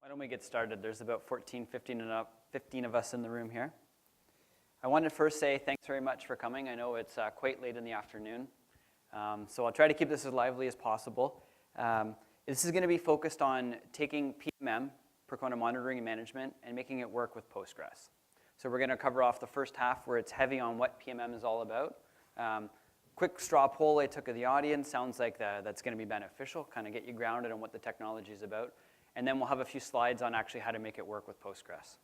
Why don't we get started? There's about 15 of us in the room here. I wanted to first say thanks very much for coming. I know it's quite late in the afternoon, so I'll try to keep this as lively as possible. This is going to be focused on taking PMM, Percona Monitoring and Management, and making it work with Postgres. So we're going to cover off the first half where it's heavy on what PMM is all about. Quick straw poll I took of the audience. Sounds like that's going to be beneficial, kind of get you grounded on what the technology is about. And then we'll have a few slides on actually how to make it work with Postgres.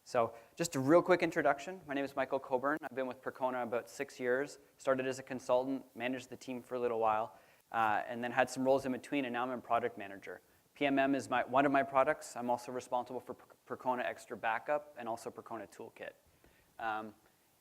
So just a real quick introduction. My name is Michael Coburn. I've been with Percona about 6 years. Started as a consultant, managed the team for a little while, and then had some roles in between, and now I'm a product manager. PMM is one of my products. I'm also responsible for Percona Extra Backup and also Percona Toolkit.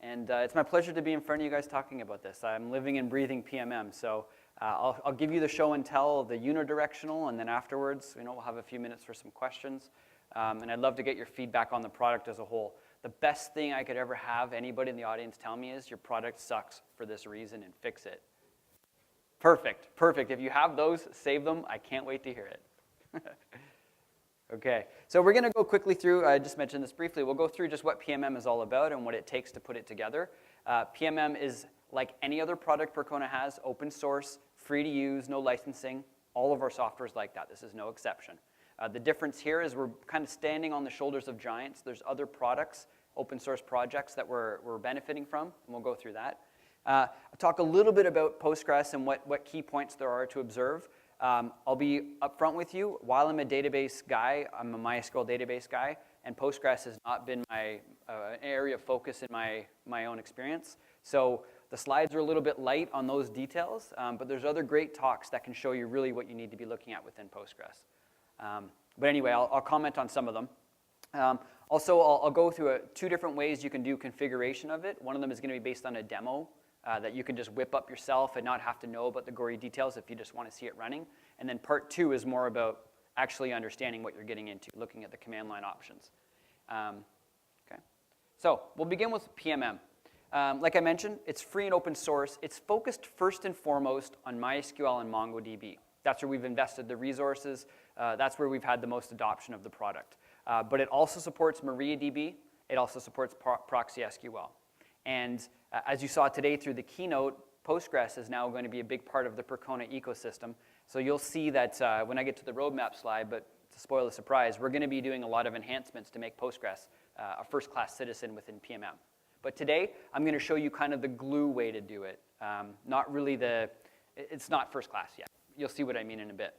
It's my pleasure to be in front of you guys talking about this. I'm living and breathing PMM, so I'll give you the show and tell, the unidirectional, and then afterwards, we'll have a few minutes for some questions. And I'd love to get your feedback on the product as a whole. The best thing I could ever have anybody in the audience tell me is your product sucks for this reason and fix it. Perfect, perfect. If you have those, save them. I can't wait to hear it. Okay, so we're going to go quickly through, I just mentioned this briefly, we'll go through just what PMM is all about and what it takes to put it together. PMM is like any other product Percona has, open source, free to use, no licensing. All of our software is like that. This is no exception. The difference here is we're kind of standing on the shoulders of giants. There's other products, open source projects that we're benefiting from, and we'll go through that. I'll talk a little bit about Postgres and what key points there are to observe. I'll be upfront with you. While I'm a database guy, I'm a MySQL database guy, and Postgres has not been my area of focus in my own experience. So the slides are a little bit light on those details, but there's other great talks that can show you really what you need to be looking at within Postgres. But anyway, I'll comment on some of them. Also, I'll go through two different ways you can do configuration of it. One of them is going to be based on a demo that you can just whip up yourself and not have to know about the gory details if you just want to see it running. And then part two is more about actually understanding what you're getting into, looking at the command line options. Okay. So we'll begin with PMM. Like I mentioned, it's free and open source. It's focused first and foremost on MySQL and MongoDB. That's where we've invested the resources. That's where we've had the most adoption of the product. But it also supports MariaDB. It also supports Proxy SQL. And as you saw today through the keynote, Postgres is now going to be a big part of the Percona ecosystem. So you'll see that when I get to the roadmap slide, but to spoil the surprise, we're going to be doing a lot of enhancements to make Postgres a first-class citizen within PMM. But today, I'm going to show you kind of the glue way to do it. Not really it's not first class yet. You'll see what I mean in a bit.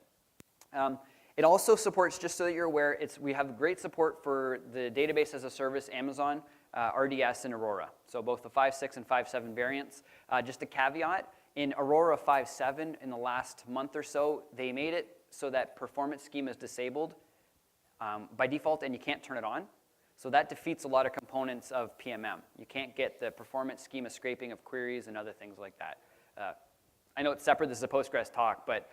It also supports, just so that you're aware, we have great support for the database as a service, Amazon, RDS, and Aurora. So both the 5.6 and 5.7 variants. Just a caveat, in Aurora 5.7, in the last month or so, they made it so that performance schema is disabled by default, and you can't turn it on. So that defeats a lot of components of PMM. You can't get the performance schema scraping of queries and other things like that. I know it's separate, this is a Postgres talk, but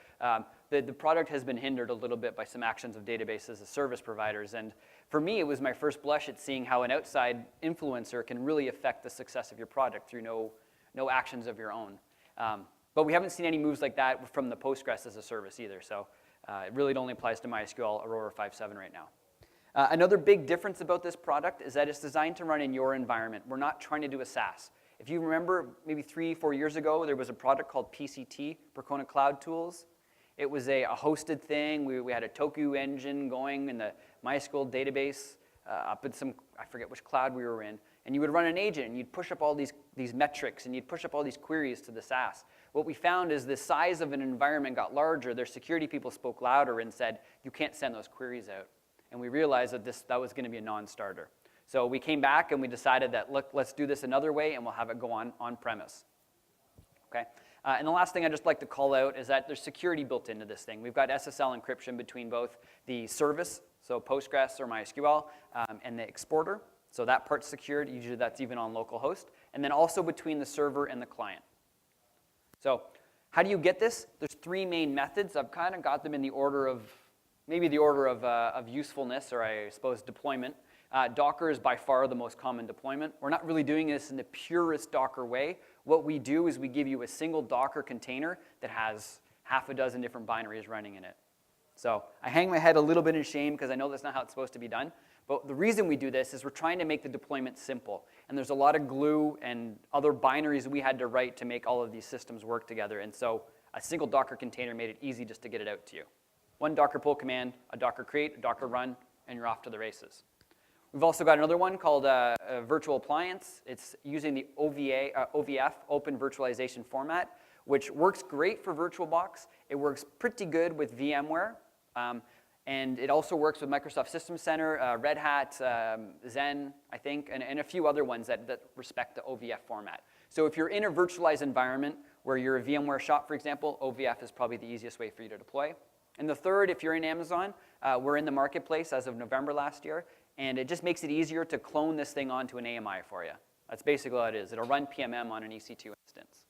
the product has been hindered a little bit by some actions of databases as service providers. And for me, it was my first blush at seeing how an outside influencer can really affect the success of your product through no actions of your own. But we haven't seen any moves like that from the Postgres as a service either. So it really only applies to MySQL Aurora 5.7 right now. Another big difference about this product is that it's designed to run in your environment. We're not trying to do a SaaS. If you remember, maybe 3-4 years ago, there was a product called PCT, Percona Cloud Tools. It was a hosted thing. We had a Toku engine going in the MySQL database up in some, I forget which cloud we were in. And you would run an agent, and you'd push up all these metrics, and you'd push up all these queries to the SaaS. What we found is the size of an environment got larger. Their security people spoke louder and said, you can't send those queries out. And we realized that that was going to be a non-starter. So we came back and we decided that, look, let's do this another way and we'll have it go on-premise. Okay? And the last thing I'd just like to call out is that there's security built into this thing. We've got SSL encryption between both the service, so Postgres or MySQL, and the exporter. So that part's secured. Usually that's even on localhost. And then also between the server and the client. So how do you get this? There's three main methods. I've kind of got them in the order of, maybe the order of usefulness, or I suppose deployment. Docker is by far the most common deployment. We're not really doing this in the purest Docker way. What we do is we give you a single Docker container that has half a dozen different binaries running in it. So I hang my head a little bit in shame because I know that's not how it's supposed to be done. But the reason we do this is we're trying to make the deployment simple. And there's a lot of glue and other binaries we had to write to make all of these systems work together. And so a single Docker container made it easy just to get it out to you. One Docker pull command, a Docker create, a Docker run, and you're off to the races. We've also got another one called a virtual appliance. It's using the OVF, Open Virtualization Format, which works great for VirtualBox. It works pretty good with VMware. And it also works with Microsoft System Center, Red Hat, Zen, I think, and a few other ones that respect the OVF format. So if you're in a virtualized environment where you're a VMware shop, for example, OVF is probably the easiest way for you to deploy. And the third, if you're in Amazon, we're in the Marketplace as of November last year, and it just makes it easier to clone this thing onto an AMI for you. That's basically all it is. It'll run PMM on an EC2 instance.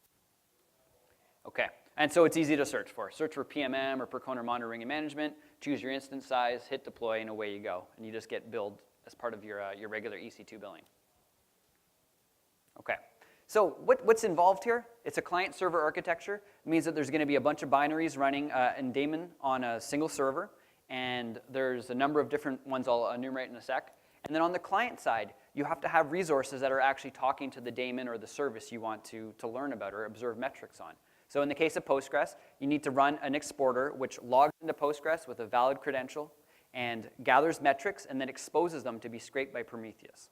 Okay, and so it's easy to search for. Search for PMM or Percona Monitoring and Management, choose your instance size, hit deploy, and away you go. And you just get billed as part of your regular EC2 billing. Okay, so what's involved here? It's a client-server architecture. It means that there's going to be a bunch of binaries running in daemon on a single server. And there's a number of different ones I'll enumerate in a sec. And then on the client side, you have to have resources that are actually talking to the daemon or the service you want to learn about or observe metrics on. So in the case of Postgres, you need to run an exporter which logs into Postgres with a valid credential and gathers metrics and then exposes them to be scraped by Prometheus.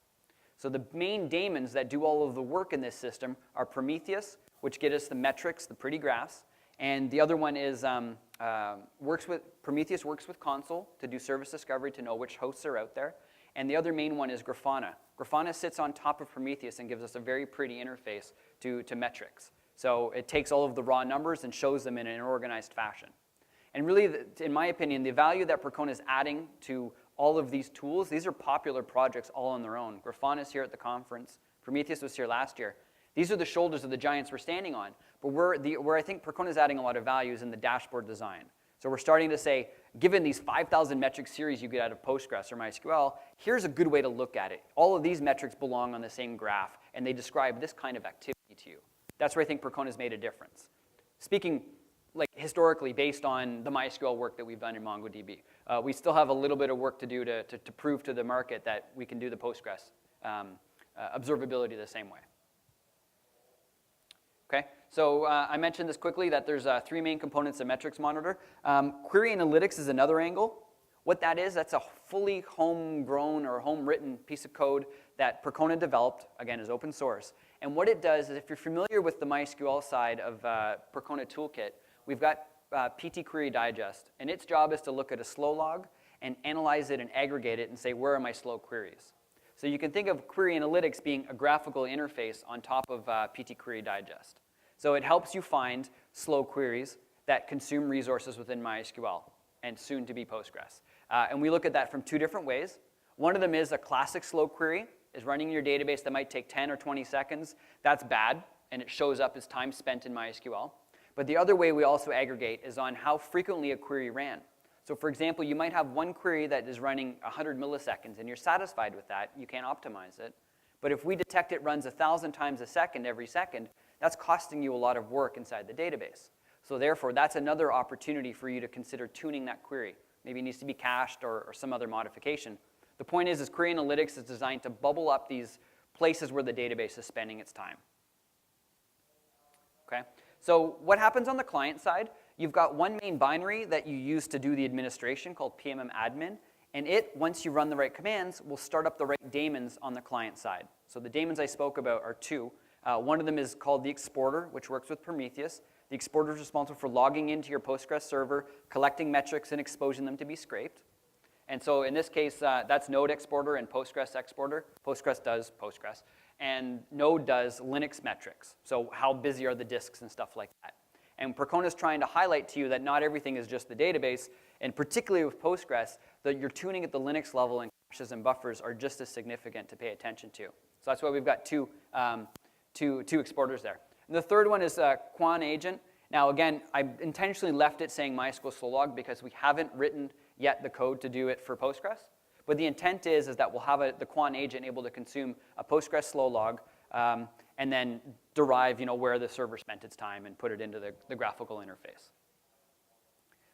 So the main daemons that do all of the work in this system are Prometheus, which get us the metrics, the pretty graphs, and the other one is Prometheus works with Console to do service discovery to know which hosts are out there. And the other main one is Grafana. Grafana sits on top of Prometheus and gives us a very pretty interface to metrics. So it takes all of the raw numbers and shows them in an organized fashion. And really, in my opinion, the value that Percona is adding to all of these tools, these are popular projects all on their own. Grafana is here at the conference. Prometheus was here last year. These are the shoulders of the giants we're standing on. But where I think Percona is adding a lot of value is in the dashboard design. So we're starting to say, given these 5,000 metric series you get out of Postgres or MySQL, here's a good way to look at it. All of these metrics belong on the same graph, and they describe this kind of activity to you. That's where I think Percona has made a difference. Speaking like historically based on the MySQL work that we've done in MongoDB. We still have a little bit of work to do to prove to the market that we can do the Postgres observability the same way. Okay, so I mentioned this quickly that there's three main components of metrics monitor. Query analytics is another angle. What that is, that's a fully homegrown or home-written piece of code that Percona developed, again, is open source. And what it does is, if you're familiar with the MySQL side of Percona Toolkit, we've got PT Query Digest, and its job is to look at a slow log and analyze it and aggregate it and say, where are my slow queries? So you can think of query analytics being a graphical interface on top of PT Query Digest. So it helps you find slow queries that consume resources within MySQL and soon to be Postgres. And we look at that from two different ways. One of them is a classic slow query is running in your database that might take 10 or 20 seconds. That's bad, and it shows up as time spent in MySQL. But the other way we also aggregate is on how frequently a query ran. So for example, you might have one query that is running 100 milliseconds, and you're satisfied with that. You can't optimize it. But if we detect it runs 1,000 times a second every second, that's costing you a lot of work inside the database. So therefore, that's another opportunity for you to consider tuning that query. Maybe it needs to be cached or some other modification. The point is query analytics is designed to bubble up these places where the database is spending its time. Okay? So what happens on the client side? You've got one main binary that you use to do the administration called pmm-admin. And it, once you run the right commands, will start up the right daemons on the client side. So the daemons I spoke about are two. One of them is called the exporter, which works with Prometheus. The exporter is responsible for logging into your Postgres server, collecting metrics, and exposing them to be scraped. And so in this case, that's Node exporter and Postgres exporter. Postgres does Postgres. And Node does Linux metrics. So how busy are the disks and stuff like that. And Percona is trying to highlight to you that not everything is just the database, and particularly with Postgres, that your tuning at the Linux level and caches and buffers are just as significant to pay attention to. So that's why we've got two exporters there. And the third one is Quan Agent. Now again, I intentionally left it saying MySQL slow log because we haven't written yet the code to do it for Postgres. But the intent is that we'll have the Quan Agent able to consume a Postgres slow log and then derive where the server spent its time and put it into the graphical interface.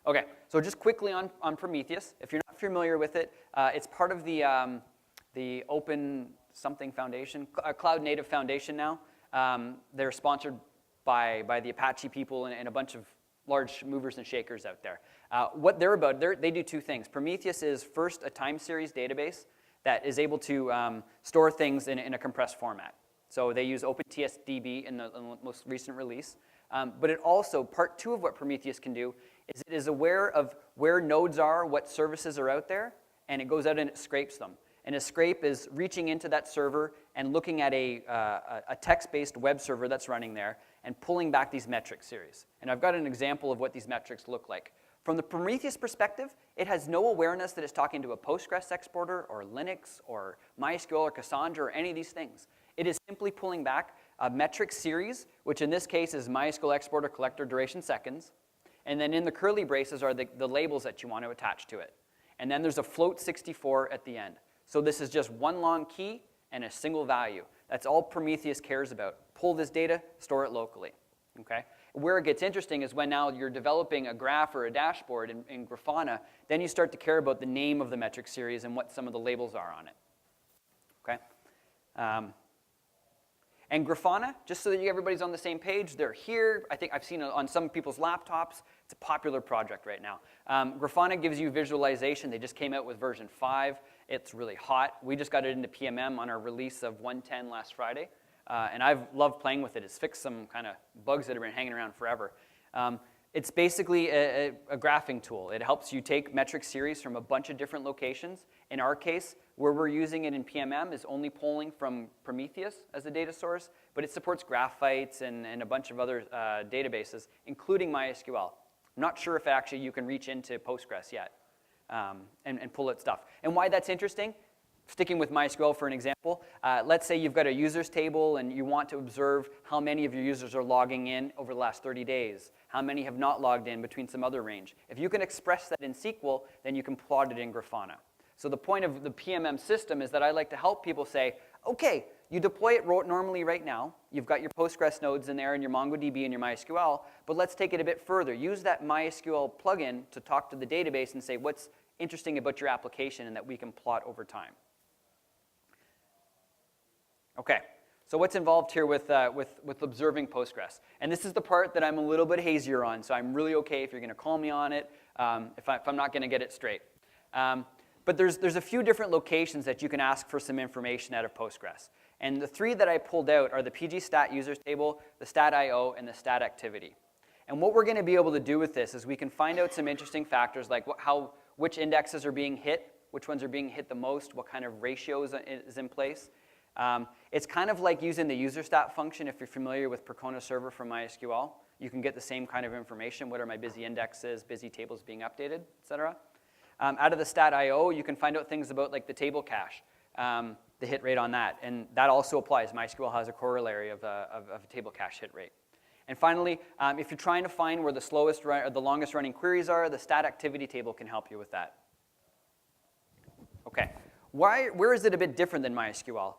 Okay, so just quickly on Prometheus, if you're not familiar with it, it's part of the Open something Foundation, Cloud Native Foundation now. They're sponsored by the Apache people and a bunch of large movers and shakers out there. What they're about, they do two things. Prometheus is first a time series database that is able to store things in a compressed format. So they use OpenTSDB in the most recent release. But it also, part two of what Prometheus can do is it is aware of where nodes are, what services are out there, and it goes out and it scrapes them. And a scrape is reaching into that server and looking at a text-based web server that's running there and pulling back these metric series. And I've got an example of what these metrics look like. From the Prometheus perspective, it has no awareness that it's talking to a Postgres exporter or Linux or MySQL or Cassandra or any of these things. It is simply pulling back a metric series, which in this case is MySQL exporter collector duration seconds. And then in the curly braces are the labels that you want to attach to it. And then there's a float 64 at the end. So this is just one long key and a single value. That's all Prometheus cares about. Pull this data, store it locally. Okay? Where it gets interesting is when now you're developing a graph or a dashboard in Grafana, then you start to care about the name of the metric series and what some of the labels are on it. Okay? And Grafana, just so that everybody's on the same page, they're here. I think I've seen it on some people's laptops. It's a popular project right now. Grafana gives you visualization. They just came out with version 5. It's really hot. We just got it into PMM on our release of 1.10 last Friday. And I've loved playing with it. It's fixed some kind of bugs that have been hanging around forever. It's basically a graphing tool. It helps you take metric series from a bunch of different locations. In our case, where we're using it in PMM is only pulling from Prometheus as a data source, but it supports graphites and a bunch of other databases, including MySQL. I'm not sure if actually you can reach into Postgres yet and pull out stuff. And why that's interesting, sticking with MySQL for an example, let's say you've got a users table and you want to observe how many of your users are logging in over the last 30 days, how many have not logged in between some other range. If you can express that in SQL, then you can plot it in Grafana. So the point of the PMM system is that I like to help people say, okay, you deploy it normally right now. You've got your Postgres nodes in there and your MongoDB and your MySQL, but let's take it a bit further. Use that MySQL plugin to talk to the database and say what's interesting about your application and that we can plot over time. Okay, so what's involved here with observing Postgres? And this is the part that I'm a little bit hazier on, so I'm really okay if you're going to call me on it, if I'm not going to get it straight. But there's a few different locations that you can ask for some information out of Postgres. And the three that I pulled out are the pgstat users table, the stat.io, and the stat activity. And what we're going to be able to do with this is we can find out some interesting factors like which indexes are being hit, which ones are being hit the most, what kind of ratios is in place. It's kind of like using the user stat function if you're familiar with Percona Server from MySQL. You can get the same kind of information. What are my busy indexes, busy tables being updated, et cetera. Out of the stat.io, you can find out things about like the table cache, the hit rate on that. And that also applies. MySQL has a corollary of a table cache hit rate. And finally, if you're trying to find where the longest running queries are, the stat activity table can help you with that. Okay, where is it a bit different than MySQL?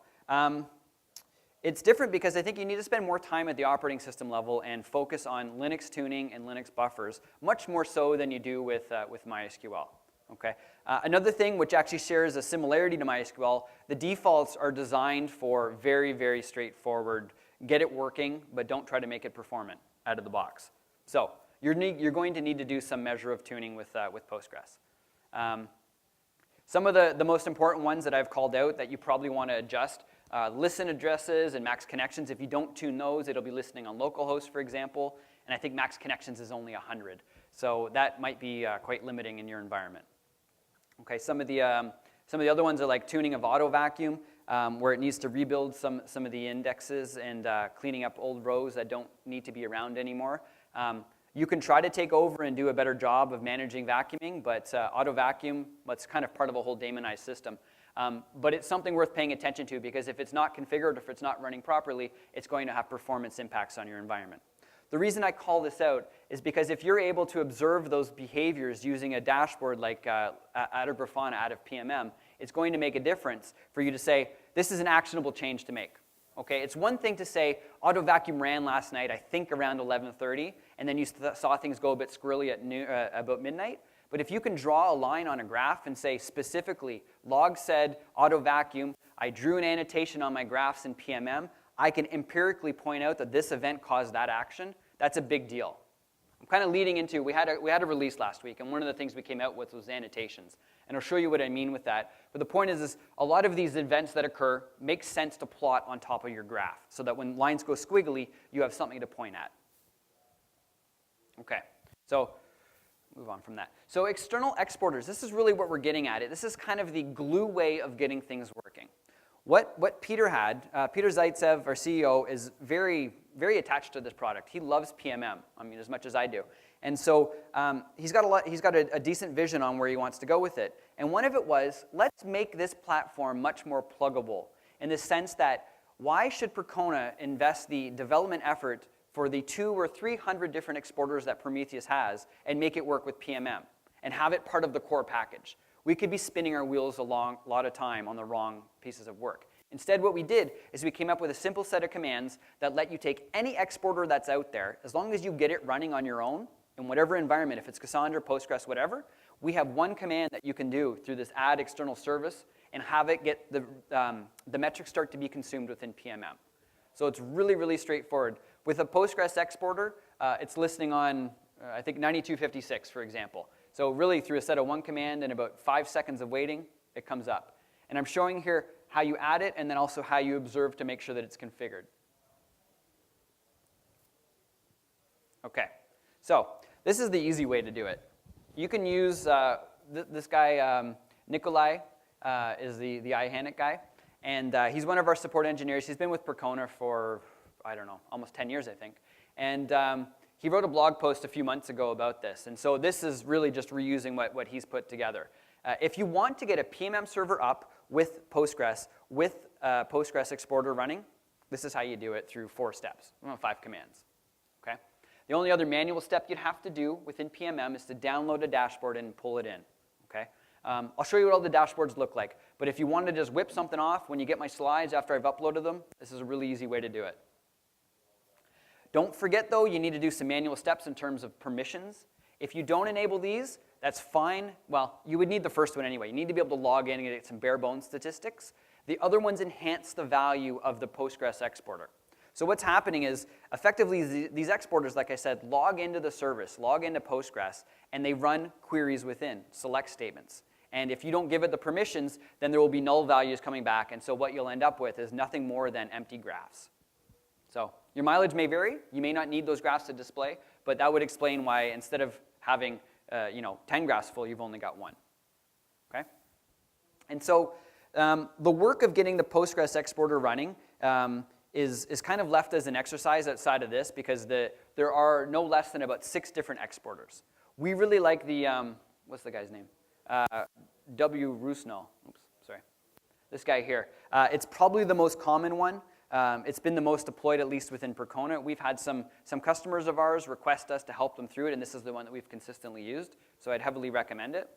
It's different because I think you need to spend more time at the operating system level and focus on Linux tuning and Linux buffers, much more so than you do with MySQL. Okay. Another thing which actually shares a similarity to MySQL, the defaults are designed for very, very straightforward, get it working, but don't try to make it performant out of the box. So you're going to need to do some measure of tuning with Postgres. Some of the most important ones that I've called out that you probably want to adjust, listen addresses and max connections. If you don't tune those, it'll be listening on localhost, for example, and I think max connections is only 100. So that might be quite limiting in your environment. Okay, some of the other ones are like tuning of auto vacuum, where it needs to rebuild some of the indexes and cleaning up old rows that don't need to be around anymore. You can try to take over and do a better job of managing vacuuming, but auto vacuum, that's kind of part of a whole daemonized system. But it's something worth paying attention to because if it's not configured, if it's not running properly, it's going to have performance impacts on your environment. The reason I call this out is because if you're able to observe those behaviors using a dashboard like out of Grafana, out of PMM, it's going to make a difference for you to say, this is an actionable change to make. Okay, it's one thing to say auto vacuum ran last night, I think around 11:30, and then you saw things go a bit squirrely at about midnight. But if you can draw a line on a graph and say specifically, log said auto vacuum, I drew an annotation on my graphs in PMM, I can empirically point out that this event caused that action. That's a big deal. I'm kind of leading into, we had a release last week, and one of the things we came out with was annotations. And I'll show you what I mean with that. But the point is a lot of these events that occur make sense to plot on top of your graph so that when lines go squiggly, you have something to point at. Okay, so move on from that. So external exporters, this is really what we're getting at. This is kind of the glue way of getting things working. What Peter had, Peter Zaitsev, our CEO, is very, very attached to this product. He loves PMM, I mean, as much as I do. And so he's got a decent vision on where he wants to go with it. And one of it was, let's make this platform much more pluggable in the sense that why should Percona invest the development effort for the 200 or 300 different exporters that Prometheus has and make it work with PMM and have it part of the core package? We could be spinning our wheels a lot of time on the wrong pieces of work. Instead, what we did is we came up with a simple set of commands that let you take any exporter that's out there, as long as you get it running on your own, in whatever environment, if it's Cassandra, Postgres, whatever, we have one command that you can do through this add external service and have it get the metrics start to be consumed within PMM. So it's really, really straightforward. With a Postgres exporter, it's listening on, I think, 9256, for example. So really, through a set of one command and about 5 seconds of waiting, it comes up. And I'm showing here how you add it and then also how you observe to make sure that it's configured. Okay, so this is the easy way to do it. You can use this guy, Nikolai, is the iHanic guy. And he's one of our support engineers. He's been with Percona for, I don't know, almost 10 years, I think. And he wrote a blog post a few months ago about this. And so this is really just reusing what he's put together. If you want to get a PMM server up with Postgres, with Postgres exporter running, this is how you do it through 4 steps, 5 commands. Okay? The only other manual step you'd have to do within PMM is to download a dashboard and pull it in. Okay? I'll show you what all the dashboards look like. But if you want to just whip something off when you get my slides after I've uploaded them, this is a really easy way to do it. Don't forget, though, you need to do some manual steps in terms of permissions. If you don't enable these, that's fine. Well, you would need the first one anyway. You need to be able to log in and get some bare bones statistics. The other ones enhance the value of the Postgres exporter. So what's happening is, effectively, these exporters, like I said, log into the service, log into Postgres, and they run queries within, select statements. And if you don't give it the permissions, then there will be null values coming back. And so what you'll end up with is nothing more than empty graphs. So your mileage may vary. You may not need those graphs to display, but that would explain why instead of having 10 graphs full, you've only got 1. Okay? And so the work of getting the Postgres exporter running is kind of left as an exercise outside of this because there are no less than about 6 different exporters. We really like the, what's the guy's name? W. Rusno. Oops, sorry. This guy here. It's probably the most common one. It's been the most deployed, at least within Percona. We've had some customers of ours request us to help them through it, and this is the one that we've consistently used, so I'd heavily recommend it.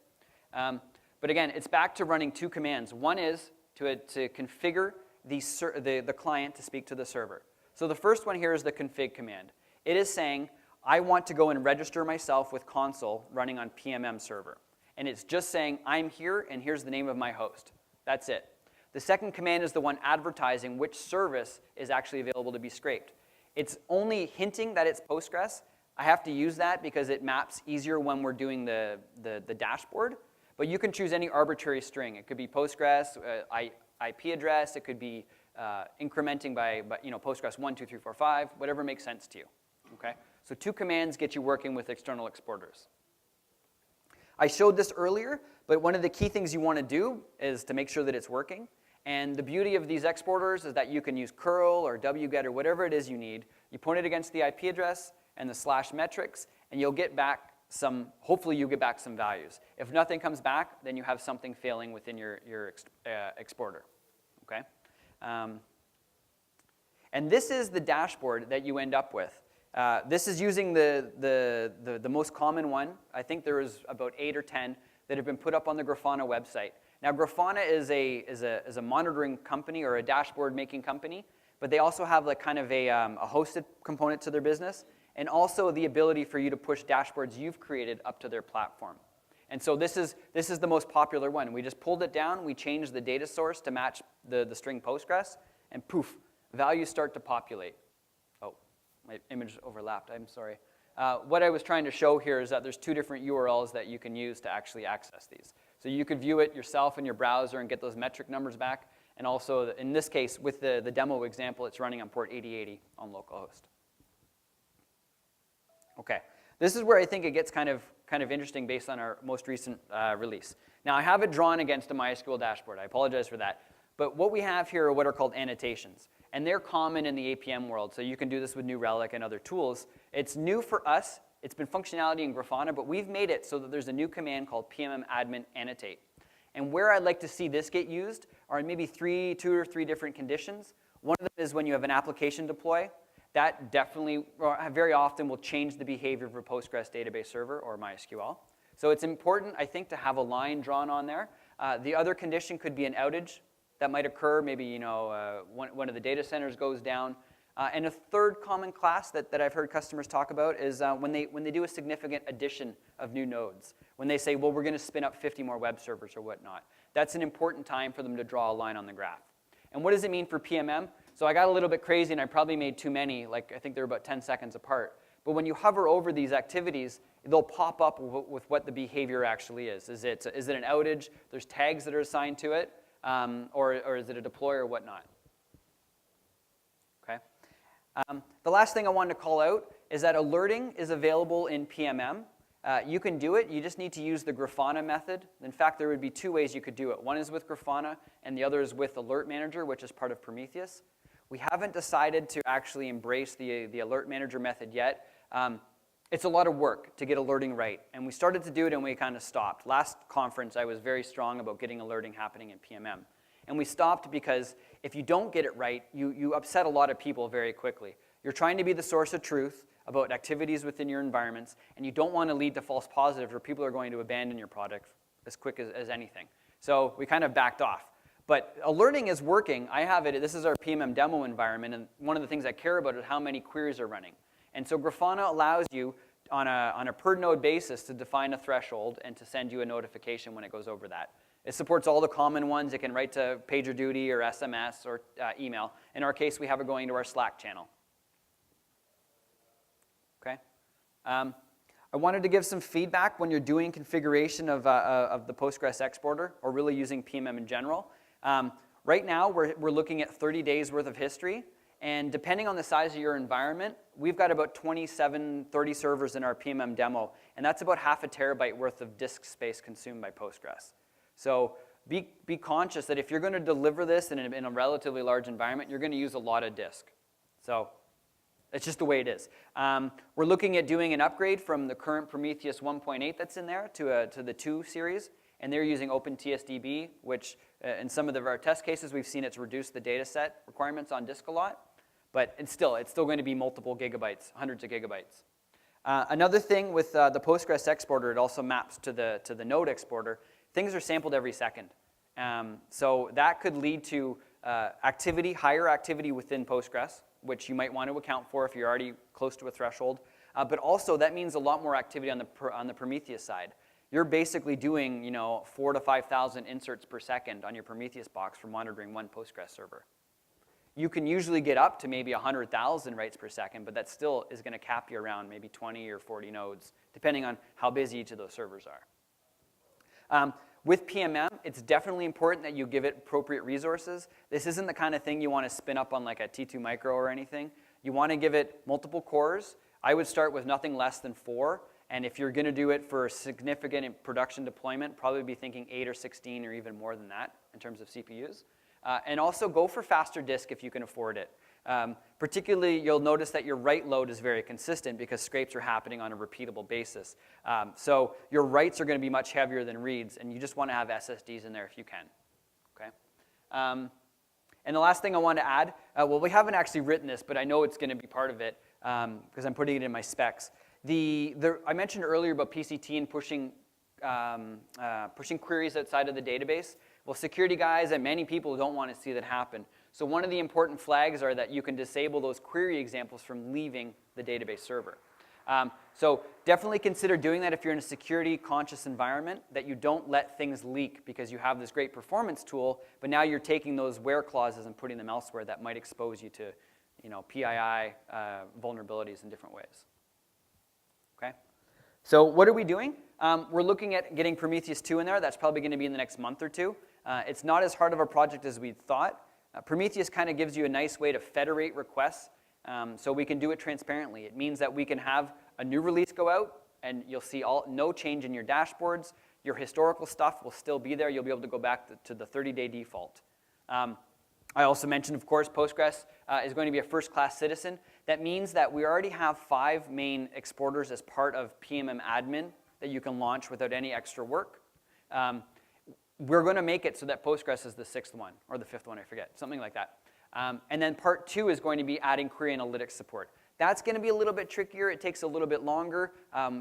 But again, it's back to running 2 commands. One is to configure the client to speak to the server. So the first one here is the config command. It is saying, I want to go and register myself with console running on PMM server. And it's just saying, I'm here, and here's the name of my host. That's it. The second command is the one advertising which service is actually available to be scraped. It's only hinting that it's Postgres. I have to use that because it maps easier when we're doing the dashboard. But you can choose any arbitrary string. It could be Postgres, IP address. It could be incrementing by Postgres 1, 2, 3, 4, 5, whatever makes sense to you. Okay? So 2 commands get you working with external exporters. I showed this earlier, but one of the key things you want to do is to make sure that it's working. And the beauty of these exporters is that you can use curl or wget or whatever it is you need. You point it against the IP address and the /metrics, and you'll get back hopefully you get back some values. If nothing comes back, then you have something failing within your exporter. Okay? And this is the dashboard that you end up with. This is using the most common one. I think there is about 8 or 10 that have been put up on the Grafana website. Now, Grafana is a monitoring company or a dashboard making company, but they also have like kind of a hosted component to their business, and also the ability for you to push dashboards you've created up to their platform. And so this is the most popular one. We just pulled it down, we changed the data source to match the string Postgres, and poof, values start to populate. Oh, my image overlapped, I'm sorry. What I was trying to show here is that there's two different URLs that you can use to actually access these. So you could view it yourself in your browser and get those metric numbers back. And also, in this case, with the demo example, it's running on port 8080 on localhost. Okay, this is where I think it gets kind of interesting based on our most recent release. Now, I have it drawn against a MySQL dashboard. I apologize for that. But what we have here are what are called annotations. And they're common in the APM world, so you can do this with New Relic and other tools. It's new for us. It's been functionality in Grafana, but we've made it so that there's a new command called pmm-admin annotate. And where I'd like to see this get used are in maybe two or three different conditions. One of them is when you have an application deploy. That definitely, or very often, will change the behavior of a Postgres database server or MySQL. So it's important, I think, to have a line drawn on there. The other condition could be an outage that might occur. Maybe one of the data centers goes down. And a third common class that I've heard customers talk about is when they do a significant addition of new nodes. When they say, well, we're going to spin up 50 more web servers or whatnot. That's an important time for them to draw a line on the graph. And what does it mean for PMM? So I got a little bit crazy, and I probably made too many. Like I think they're about 10 seconds apart. But when you hover over these activities, they'll pop up with what the behavior actually is. Is it an outage? There's tags that are assigned to it. Or is it a deploy or whatnot? Okay. The last thing I wanted to call out is that alerting is available in PMM. You can do it. You just need to use the Grafana method. In fact, there would be two ways you could do it. One is with Grafana, and the other is with Alert Manager, which is part of Prometheus. We haven't decided to actually embrace the Alert Manager method yet. It's a lot of work to get alerting right, and we started to do it and we kind of stopped. Last conference, I was very strong about getting alerting happening in PMM. And we stopped because if you don't get it right, you upset a lot of people very quickly. You're trying to be the source of truth about activities within your environments, and you don't want to lead to false positives where people are going to abandon your product as quick as anything. So we kind of backed off. But alerting is working. I have it. This is our PMM demo environment, and one of the things I care about is how many queries are running. And so Grafana allows you on a per node basis to define a threshold and to send you a notification when it goes over that. It supports all the common ones. It can write to PagerDuty or SMS or email. In our case, we have it going to our Slack channel. Okay. I wanted to give some feedback when you're doing configuration of the Postgres exporter or really using PMM in general. Right now, we're looking at 30 days worth of history. And depending on the size of your environment, we've got about 27, 30 servers in our PMM demo. And that's about half a terabyte worth of disk space consumed by Postgres. So be conscious that if you're going to deliver this in a relatively large environment, you're going to use a lot of disk. So it's just the way it is. We're looking at doing an upgrade from the current Prometheus 1.8 that's in there to the 2 series. And they're using OpenTSDB, which in some of our test cases, we've seen it's reduced the data set requirements on disk a lot. But it's still going to be multiple gigabytes, hundreds of gigabytes. Another thing with the Postgres exporter, it also maps to the node exporter. Things are sampled every second. So that could lead to higher activity within Postgres, which you might want to account for if you're already close to a threshold. But also, that means a lot more activity on the Prometheus side. You're basically doing 4,000 to 5,000 inserts per second on your Prometheus box for monitoring one Postgres server. You can usually get up to maybe 100,000 writes per second, but that still is going to cap you around maybe 20 or 40 nodes, depending on how busy each of those servers are. With PMM, it's definitely important that you give it appropriate resources. This isn't the kind of thing you want to spin up on like a T2 Micro or anything. You want to give it multiple cores. I would start with nothing less than 4. And if you're going to do it for significant production deployment, probably be thinking 8 or 16 or even more than that in terms of CPUs. And also go for faster disk if you can afford it. Particularly, you'll notice that your write load is very consistent because scrapes are happening on a repeatable basis. So your writes are going to be much heavier than reads, and you just want to have SSDs in there if you can. Okay. And the last thing I want to add, well, we haven't actually written this, but I know it's going to be part of it because I'm putting it in my specs. I mentioned earlier about PCT and pushing queries outside of the database. Well, security guys and many people don't want to see that happen. So one of the important flags are that you can disable those query examples from leaving the database server. So definitely consider doing that if you're in a security-conscious environment, that you don't let things leak because you have this great performance tool, but now you're taking those where clauses and putting them elsewhere that might expose you to PII vulnerabilities in different ways. Okay? So what are we doing? We're looking at getting Prometheus 2 in there. That's probably going to be in the next month or two. It's not as hard of a project as we thought. Prometheus kind of gives you a nice way to federate requests so we can do it transparently. It means that we can have a new release go out, and you'll see no change in your dashboards. Your historical stuff will still be there. You'll be able to go back to the 30-day default. I also mentioned, of course, Postgres is going to be a first-class citizen. That means that we already have 5 main exporters as part of pmm-admin that you can launch without any extra work. We're going to make it so that Postgres is the 6th one, or the 5th one, I forget, something like that. And then part 2 is going to be adding query analytics support. That's going to be a little bit trickier. It takes a little bit longer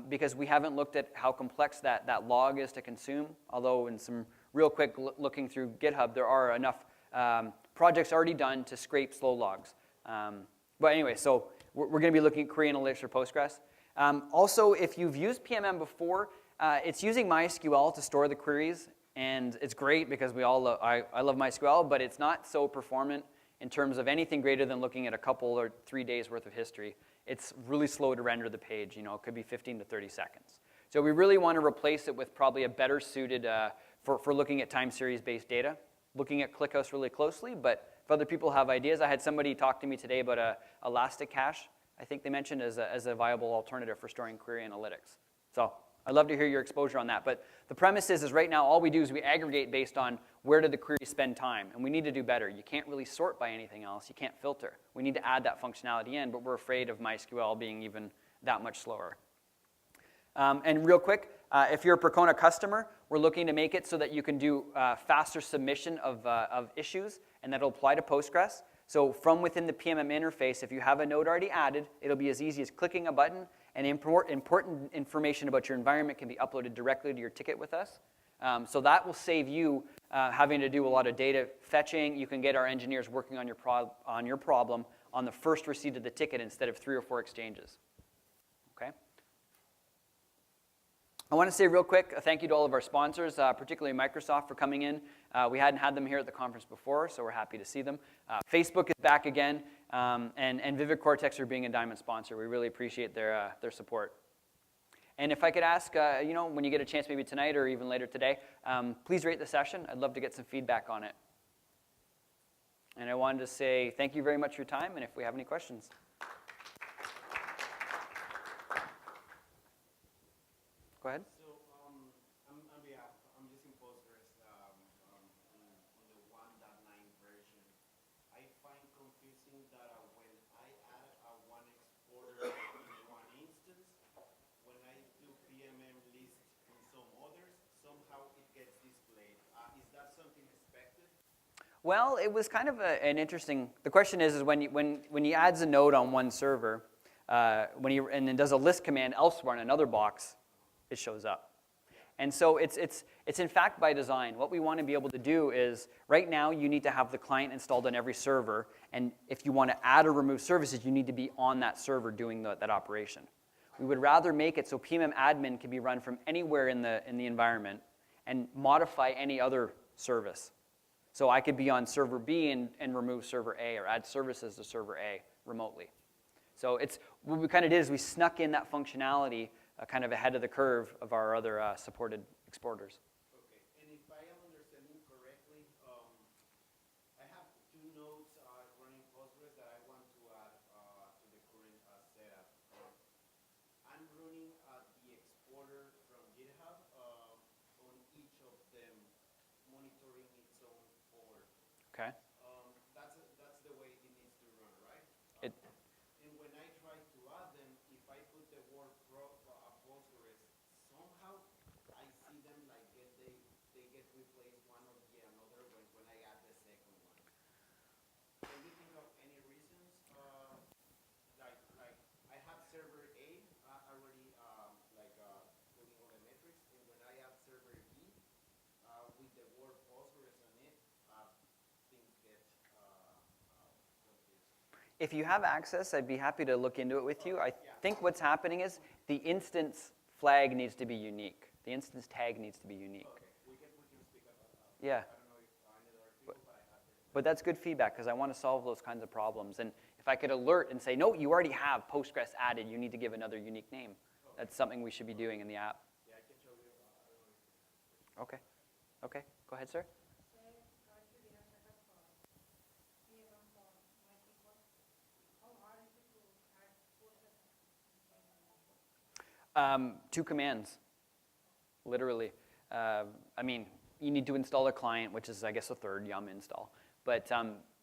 because we haven't looked at how complex that log is to consume, although in some real quick looking through GitHub, there are enough projects already done to scrape slow logs. But anyway, so we're going to be looking at query analytics for Postgres. Also, if you've used PMM before, it's using MySQL to store the queries, and it's great because I love MySQL, but it's not so performant in terms of anything greater than looking at a couple or 3 days worth of history. It's really slow to render the page. It could be 15 to 30 seconds. So we really want to replace it with probably a better suited for looking at time series-based data, looking at ClickHouse really closely, but if other people have ideas, I had somebody talk to me today about Elasticache, I think they mentioned as a viable alternative for storing query analytics. So I'd love to hear your exposure on that. But the premise is right now all we do is we aggregate based on where did the query spend time, and we need to do better. You can't really sort by anything else. You can't filter. We need to add that functionality in, but we're afraid of MySQL being even that much slower. And real quick, if you're a Percona customer, we're looking to make it so that you can do faster submission of issues, and that'll apply to Postgres. So from within the PMM interface, if you have a node already added, it'll be as easy as clicking a button, and important information about your environment can be uploaded directly to your ticket with us. So that will save you having to do a lot of data fetching. You can get our engineers working on your problem on the first receipt of the ticket instead of 3 or 4 exchanges. Okay. I want to say real quick a thank you to all of our sponsors, particularly Microsoft for coming in. We hadn't had them here at the conference before, so we're happy to see them. Facebook is back again, and Vivid Cortex are being a diamond sponsor. We really appreciate their support. And if I could ask, when you get a chance maybe tonight or even later today, please rate the session. I'd love to get some feedback on it. And I wanted to say thank you very much for your time, and if we have any questions. Go ahead. So I'm using Postgres on the 1.9 version. I find confusing that when I add one exporter in one instance, when I do PMM list in some others, somehow it gets displayed. Is that something expected? Well, it was kind of an interesting. The question is when he adds a node on one server, and then does a list command elsewhere in another box, it shows up. And so it's in fact by design. What we want to be able to do is, right now you need to have the client installed on every server, and if you want to add or remove services, you need to be on that server doing that operation. We would rather make it so pmm-admin can be run from anywhere in the environment and modify any other service. So I could be on server B and remove server A, or add services to server A remotely. So what we kind of did is we snuck in that functionality kind of ahead of the curve of our other supported exporters. Okay, and if I am understanding correctly, I have 2 nodes running Postgres that I want to add to the current setup. I'm running the exporter from GitHub on each of them, monitoring its own port. Okay. That's the way it needs to run, right? And when I try to add them, if I put the word Postgres, somehow I see them like they get replaced one or the another when I add the second one. Can you think of any reasons? Like I have server A already putting all the metrics, and when I add server B with the word Postgres on it, things get If you have access, I'd be happy to look into it with you. I think what's happening is the instance flag needs to be unique. The instance tag needs to be unique. Okay, we can speak about that. Yeah. I don't know if I know other people, but I have it. But that's good feedback because I want to solve those kinds of problems. And if I could alert and say, no, you already have Postgres added, you need to give another unique name. That's something we should be doing in the app. Yeah, I can show you. I don't know if Okay. Okay. Go ahead, sir. Two commands, literally. I mean, you need to install a client, which is, I guess, a third, yum install. But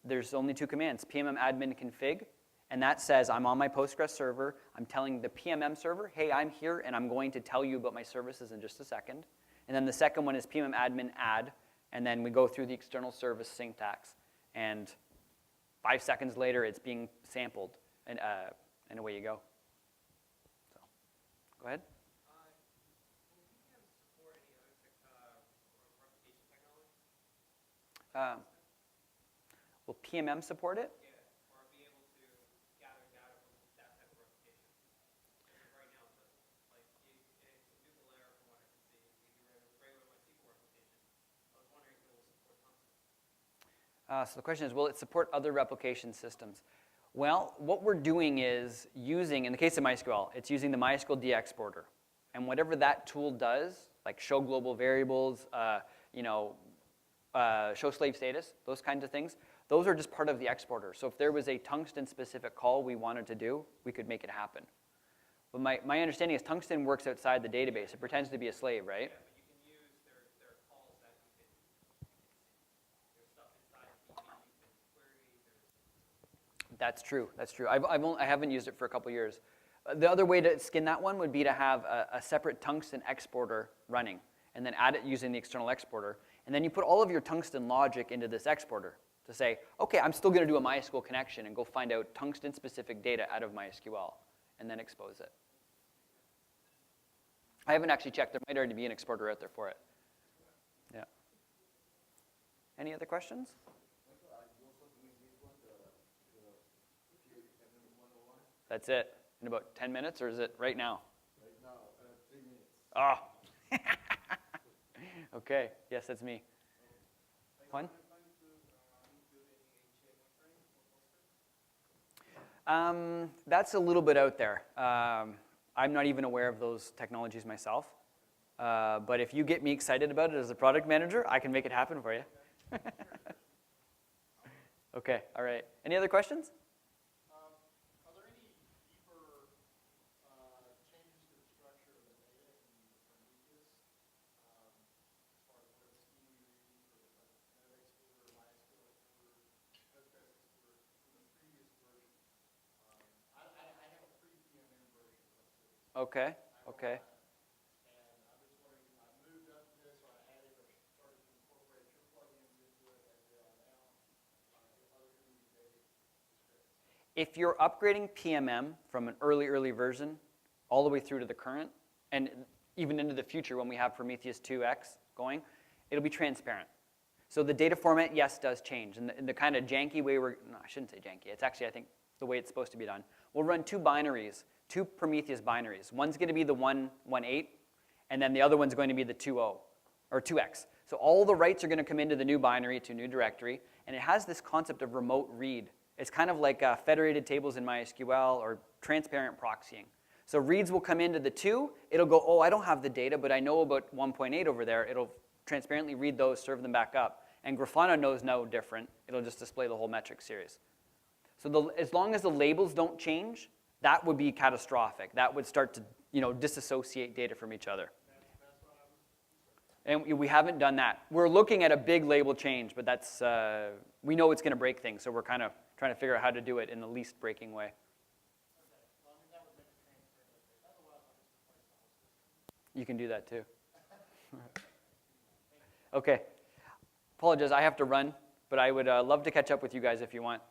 there's only two commands, pmm-admin config, and that says I'm on my Postgres server. I'm telling the PMM server, hey, I'm here, and I'm going to tell you about my services in just a second. And then the second one is pmm-admin add, and then we go through the external service syntax. And 5 seconds later, it's being sampled, and away you go. So, go ahead. Will PMM support any other replication technology? Will PMM support it? Yeah, or be able to gather data from that type of replication. Because right now, it's like it's inducible error from what I can see. If you run a regular MySQL replication, I was wondering if it will support tungsten. So the question is, will it support other replication systems? Well, what we're doing is using, in the case of MySQL, it's using the MySQL de-exporter. And whatever that tool does, like show global variables, show slave status, those kinds of things, those are just part of the exporter. So if there was a tungsten-specific call we wanted to do, we could make it happen. But my understanding is tungsten works outside the database. It pretends to be a slave, right? Yeah, but you can use their calls that you can there's stuff inside DB, you can query, That's true. That's true. I haven't used it for a couple years. The other way to skin that one would be to have a separate tungsten exporter running, and then add it using the external exporter. And then you put all of your tungsten logic into this exporter to say, okay, I'm still going to do a MySQL connection and go find out tungsten-specific data out of MySQL, and then expose it. I haven't actually checked. There might already be an exporter out there for it. Yeah. Any other questions? That's it. In about 10 minutes, or is it right now? Right now, 3 minutes. Oh. Okay. Yes, that's me. Juan? That's a little bit out there. I'm not even aware of those technologies myself. But if you get me excited about it as a product manager, I can make it happen for you. Okay, all right. Any other questions? Are there any deeper changes to the structure of the data in Prometheus? As far as what scheme you use for the Exporter, MySQL Exporter, PostgreSQL from the previous version? I have a pre-PMM version of this. Okay, okay. And I'm just wondering, I moved up to this, or I added or started to incorporate your plugins into it as they are now. Are there going to be data scripts? If you're upgrading PMM from an early version all the way through to the current, and even into the future when we have Prometheus 2x going, it'll be transparent. So the data format, yes, does change. And the kind of janky way I shouldn't say janky. It's actually, I think, the way it's supposed to be done. We'll run two Prometheus binaries. One's going to be the 1.1.8, and then the other one's going to be the 2.0, or 2x. So all the writes are going to come into the new binary, to a new directory, and it has this concept of remote read. It's kind of like federated tables in MySQL or transparent proxying. So reads will come into the 2. It'll go, oh, I don't have the data, but I know about 1.8 over there. It'll transparently read those, serve them back up. And Grafana knows no different. It'll just display the whole metric series. So as long as the labels don't change, that would be catastrophic. That would start to disassociate data from each other. And we haven't done that. We're looking at a big label change, but that's we know it's going to break things, so we're kind of trying to figure out how to do it in the least breaking way. You can do that too. Okay. Apologize, I have to run, but I would love to catch up with you guys if you want.